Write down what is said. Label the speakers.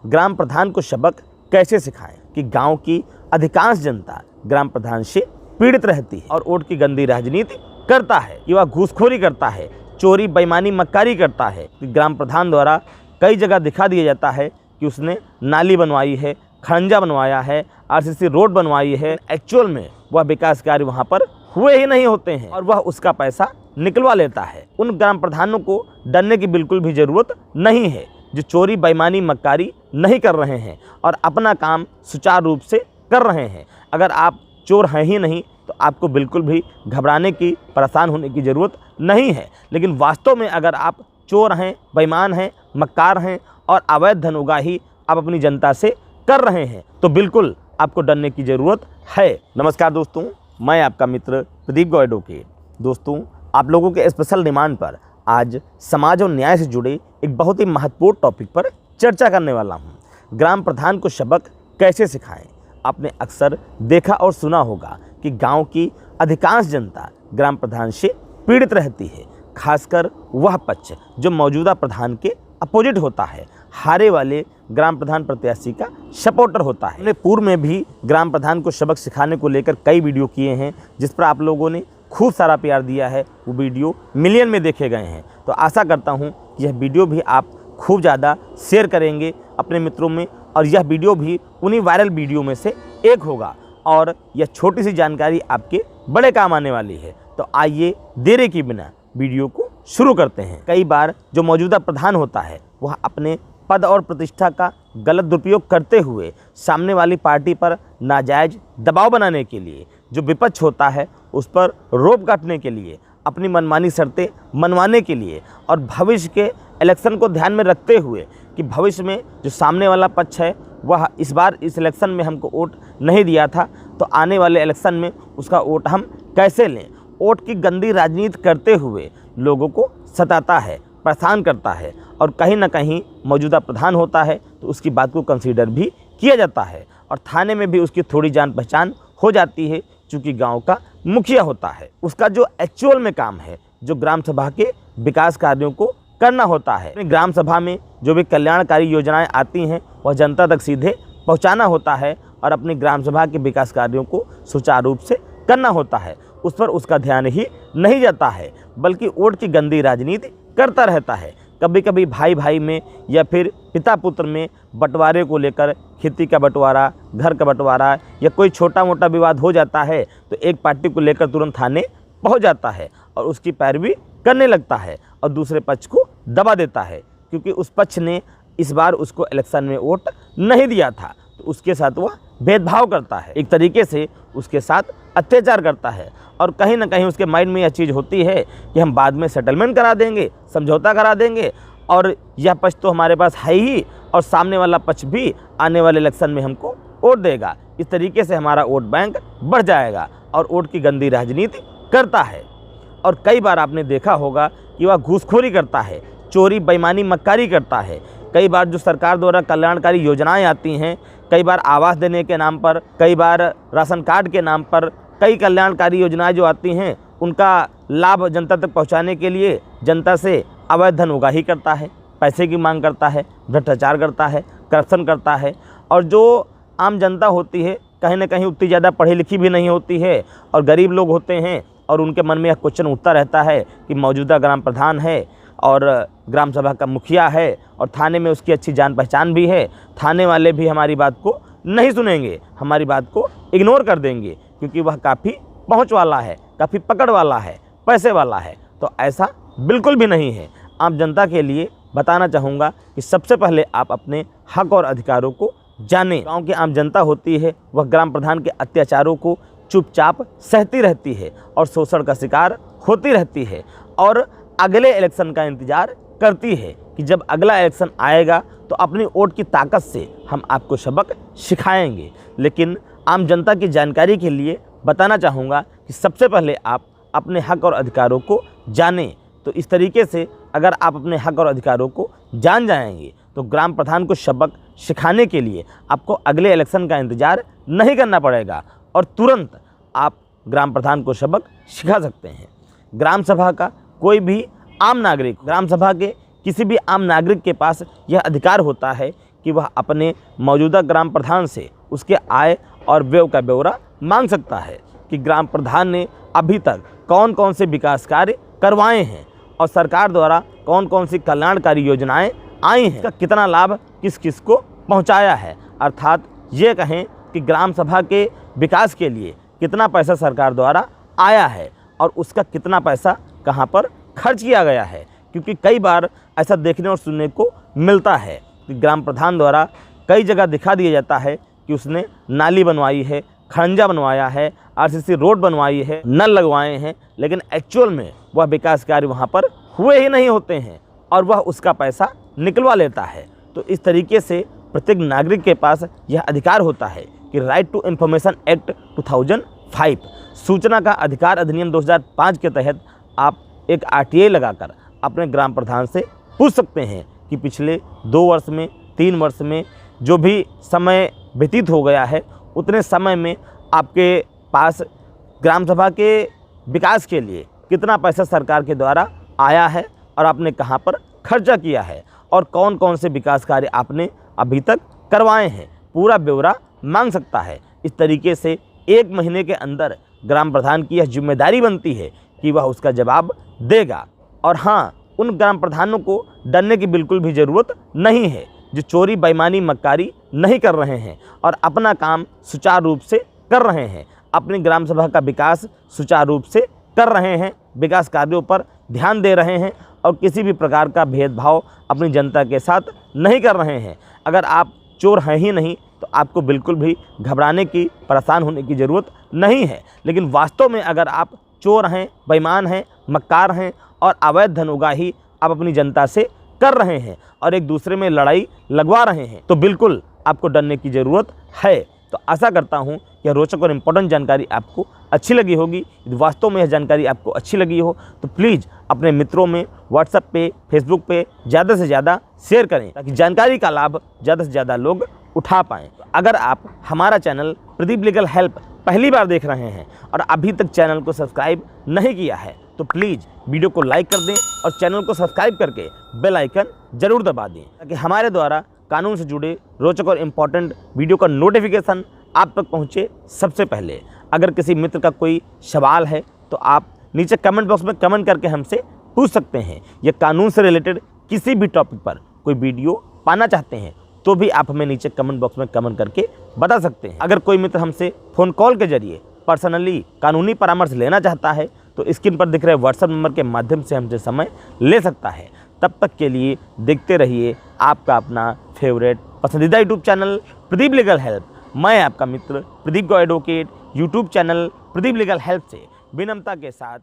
Speaker 1: ग्राम प्रधान को सबक कैसे सिखाएं कि गांव की अधिकांश जनता ग्राम प्रधान से पीड़ित रहती है और वोट की गंदी राजनीति करता है कि वह घूसखोरी करता है, चोरी बेईमानी मक्कारी करता है। कि ग्राम प्रधान द्वारा कई जगह दिखा दिया जाता है कि उसने नाली बनवाई है, खंजा बनवाया है, आरसीसी रोड बनवाई है। एक्चुअल में वह विकास कार्य वहाँ पर हुए ही नहीं होते हैं और वह उसका पैसा निकलवा लेता है। उन ग्राम प्रधानों को डरने की बिल्कुल भी ज़रूरत नहीं है जो चोरी बेईमानी मक्कारी नहीं कर रहे हैं और अपना काम सुचारू रूप से कर रहे हैं। अगर आप चोर हैं ही नहीं तो आपको बिल्कुल भी घबराने की, परेशान होने की ज़रूरत नहीं है। लेकिन वास्तव में अगर आप चोर हैं, बेईमान हैं, मक्कार हैं और अवैध धन उगाही आप अपनी जनता से कर रहे हैं तो बिल्कुल आपको डरने की ज़रूरत है। नमस्कार दोस्तों, मैं आपका मित्र प्रदीप गौ एडवोकेट। दोस्तों, आप लोगों के स्पेशल डिमांड पर आज समाज और न्याय से जुड़े एक बहुत ही महत्वपूर्ण टॉपिक पर चर्चा करने वाला हूं। ग्राम प्रधान को सबक कैसे सिखाएं। आपने अक्सर देखा और सुना होगा कि गांव की अधिकांश जनता ग्राम प्रधान से पीड़ित रहती है, खासकर वह पक्ष जो मौजूदा प्रधान के अपोजिट होता है, हारे वाले ग्राम प्रधान प्रत्याशी का सपोर्टर होता है। हमने पूर्व में भी ग्राम प्रधान को सबक सिखाने को लेकर कई वीडियो किए हैं जिस पर आप लोगों ने खूब सारा प्यार दिया है। वो वीडियो मिलियन में देखे गए हैं। तो आशा करता हूँ कि यह वीडियो भी आप खूब ज़्यादा शेयर करेंगे अपने मित्रों में और यह वीडियो भी उन्हीं वायरल वीडियो में से एक होगा और यह छोटी सी जानकारी आपके बड़े काम आने वाली है। तो आइए देरी के बिना वीडियो को शुरू करते हैं। कई बार जो मौजूदा प्रधान होता है वह अपने पद और प्रतिष्ठा का गलत दुरुपयोग करते हुए सामने वाली पार्टी पर नाजायज दबाव बनाने के लिए, जो विपक्ष होता है उस पर रोब काटने के लिए, अपनी मनमानी शर्तें मनवाने के लिए और भविष्य के इलेक्शन को ध्यान में रखते हुए कि भविष्य में जो सामने वाला पक्ष है वह इस बार इस इलेक्शन में हमको वोट नहीं दिया था तो आने वाले इलेक्शन में उसका वोट हम कैसे लें। वोट की गंदी राजनीति करते हुए लोगों को सताता है, परेशान करता है और कहीं ना कहीं मौजूदा प्रधान होता है तो उसकी बात को कंसीडर भी किया जाता है और थाने में भी उसकी थोड़ी जान पहचान हो जाती है चूँकि गांव का मुखिया होता है। उसका जो एक्चुअल में काम है, जो ग्राम सभा के विकास कार्यों को करना होता है, ग्राम सभा में जो भी कल्याणकारी योजनाएं आती हैं वह जनता तक सीधे पहुंचाना होता है और अपनी ग्राम सभा के विकास कार्यों को सुचारू रूप से करना होता है। उस पर उसका ध्यान ही नहीं जाता है बल्कि वोट की गंदी राजनीति करता रहता है। कभी कभी भाई भाई में या फिर पिता पुत्र में बंटवारे को लेकर, खेती का बंटवारा, घर का बंटवारा या कोई छोटा मोटा विवाद हो जाता है तो एक पार्टी को लेकर तुरंत थाने पहुंच जाता है और उसकी पैरवी करने लगता है और दूसरे पक्ष को दबा देता है क्योंकि उस पक्ष ने इस बार उसको इलेक्शन में वोट नहीं दिया था तो उसके साथ वह भेदभाव करता है, एक तरीके से उसके साथ अत्याचार करता है और कहीं ना कहीं उसके माइंड में यह चीज़ होती है कि हम बाद में सेटलमेंट करा देंगे, समझौता करा देंगे और यह पक्ष तो हमारे पास है ही और सामने वाला पक्ष भी आने वाले इलेक्शन में हमको वोट देगा। इस तरीके से हमारा वोट बैंक बढ़ जाएगा और वोट की गंदी राजनीति करता है। और कई बार आपने देखा होगा कि वह घूसखोरी करता है, चोरी बेईमानी मक्कारी करता है। कई बार जो सरकार द्वारा कल्याणकारी योजनाएं आती हैं, कई बार आवास देने के नाम पर, कई बार राशन कार्ड के नाम पर, कई कल्याणकारी योजनाएं जो आती हैं उनका लाभ जनता तक पहुंचाने के लिए जनता से अवैध धन उगाही करता है, पैसे की मांग करता है, भ्रष्टाचार करता है, करप्शन करता है। और जो आम जनता होती है कहीं ना कहीं उतनी ज़्यादा पढ़ी लिखी भी नहीं होती है और गरीब लोग होते हैं और उनके मन में यह क्वेश्चन उठता रहता है कि मौजूदा ग्राम प्रधान है और ग्राम सभा का मुखिया है और थाने में उसकी अच्छी जान पहचान भी है, थाने वाले भी हमारी बात को नहीं सुनेंगे, हमारी बात को इग्नोर कर देंगे क्योंकि वह काफ़ी पहुंच वाला है, काफ़ी पकड़ वाला है, पैसे वाला है। तो ऐसा बिल्कुल भी नहीं है। आम जनता के लिए बताना चाहूँगा कि सबसे पहले आप अपने हक और अधिकारों को जानें। गाँव की आम जनता होती है वह ग्राम प्रधान के अत्याचारों को चुपचाप सहती रहती है और शोषण का शिकार होती रहती है और अगले इलेक्शन का इंतजार करती है कि जब अगला इलेक्शन आएगा तो अपनी वोट की ताकत से हम आपको सबक सिखाएंगे। लेकिन आम जनता की जानकारी के लिए बताना चाहूँगा कि सबसे पहले आप अपने हक और अधिकारों को जानें। तो इस तरीके से अगर आप अपने हक और अधिकारों को जान जाएंगे तो ग्राम प्रधान को सबक सिखाने के लिए आपको अगले इलेक्शन का इंतज़ार नहीं करना पड़ेगा और तुरंत आप ग्राम प्रधान को सबक सिखा सकते हैं। ग्राम सभा का कोई भी आम नागरिक, ग्राम सभा के किसी भी आम नागरिक के पास यह अधिकार होता है कि वह अपने मौजूदा ग्राम प्रधान से उसके आय और व्यय का ब्यौरा मांग सकता है कि ग्राम प्रधान ने अभी तक कौन कौन से विकास कार्य करवाए हैं और सरकार द्वारा कौन कौन सी कल्याणकारी योजनाएं आई हैं, इसका कितना लाभ किस किस को पहुंचाया है। अर्थात ये कहें कि ग्राम सभा के विकास के लिए कितना पैसा सरकार द्वारा आया है और उसका कितना पैसा कहाँ पर खर्च किया गया है। क्योंकि कई बार ऐसा देखने और सुनने को मिलता है कि ग्राम प्रधान द्वारा कई जगह दिखा दिया जाता है कि उसने नाली बनवाई है, खड़ंजा बनवाया है, आरसीसी रोड बनवाई है, नल लगवाए हैं, लेकिन एक्चुअल में वह विकास कार्य वहाँ पर हुए ही नहीं होते हैं और वह उसका पैसा निकलवा लेता है। तो इस तरीके से प्रत्येक नागरिक के पास यह अधिकार होता है कि राइट टू इंफॉर्मेशन एक्ट 2005 सूचना का अधिकार अधिनियम 2005 के तहत आप एक RTI लगाकर अपने ग्राम प्रधान से पूछ सकते हैं कि पिछले 2 वर्ष में 3 वर्ष में जो भी समय व्यतीत हो गया है उतने समय में आपके पास ग्राम सभा के विकास के लिए कितना पैसा सरकार के द्वारा आया है और आपने कहां पर खर्चा किया है और कौन कौन से विकास कार्य आपने अभी तक करवाए हैं, पूरा ब्यौरा मांग सकता है। इस तरीके से 1 महीने के अंदर ग्राम प्रधान की यह जिम्मेदारी बनती है कि वह उसका जवाब देगा। और हाँ, उन ग्राम प्रधानों को डरने की बिल्कुल भी ज़रूरत नहीं है जो चोरी बेईमानी मक्कारी नहीं कर रहे हैं और अपना काम सुचारू रूप से कर रहे हैं, अपनी ग्राम सभा का विकास सुचारू रूप से कर रहे हैं, विकास कार्यों पर ध्यान दे रहे हैं और किसी भी प्रकार का भेदभाव अपनी जनता के साथ नहीं कर रहे हैं। अगर आप चोर हैं ही नहीं तो आपको बिल्कुल भी घबराने की, परेशान होने की ज़रूरत नहीं है। लेकिन वास्तव में अगर आप चोर हैं, बेईमान हैं, मक्कार हैं और अवैध धन उगाही आप अपनी जनता से कर रहे हैं और एक दूसरे में लड़ाई लगवा रहे हैं तो बिल्कुल आपको डरने की ज़रूरत है। तो आशा करता हूं यह रोचक और इम्पोर्टेंट जानकारी आपको अच्छी लगी होगी। यदि वास्तव में यह जानकारी आपको अच्छी लगी हो तो प्लीज़ अपने मित्रों में व्हाट्सएप पे, फेसबुक पे ज़्यादा से ज़्यादा शेयर करें ताकि जानकारी का लाभ ज़्यादा से ज़्यादा लोग उठा पाएँ। अगर आप हमारा चैनल प्रदीप लीगल हेल्प पहली बार देख रहे हैं और अभी तक चैनल को सब्सक्राइब नहीं किया है तो प्लीज़ वीडियो को लाइक कर दें और चैनल को सब्सक्राइब करके बेल आइकन ज़रूर दबा दें ताकि हमारे द्वारा कानून से जुड़े रोचक और इम्पॉर्टेंट वीडियो का नोटिफिकेशन आप तक पहुंचे सबसे पहले। अगर किसी मित्र का कोई सवाल है तो आप नीचे कमेंट बॉक्स में कमेंट करके हमसे पूछ सकते हैं। या कानून से रिलेटेड किसी भी टॉपिक पर कोई वीडियो पाना चाहते हैं तो भी आप हमें नीचे कमेंट बॉक्स में कमेंट करके बता सकते हैं। अगर कोई मित्र हमसे फ़ोन कॉल के जरिए पर्सनली कानूनी परामर्श लेना चाहता है तो स्क्रीन पर दिख रहे व्हाट्सएप नंबर के माध्यम से हमसे समय ले सकता है। तब तक के लिए देखते रहिए आपका अपना फेवरेट पसंदीदा YouTube channel Pradeep legal help. मैं आपका मित्र प्रदीप गो advocate YouTube channel Pradeep legal help से विनम्रता के साथ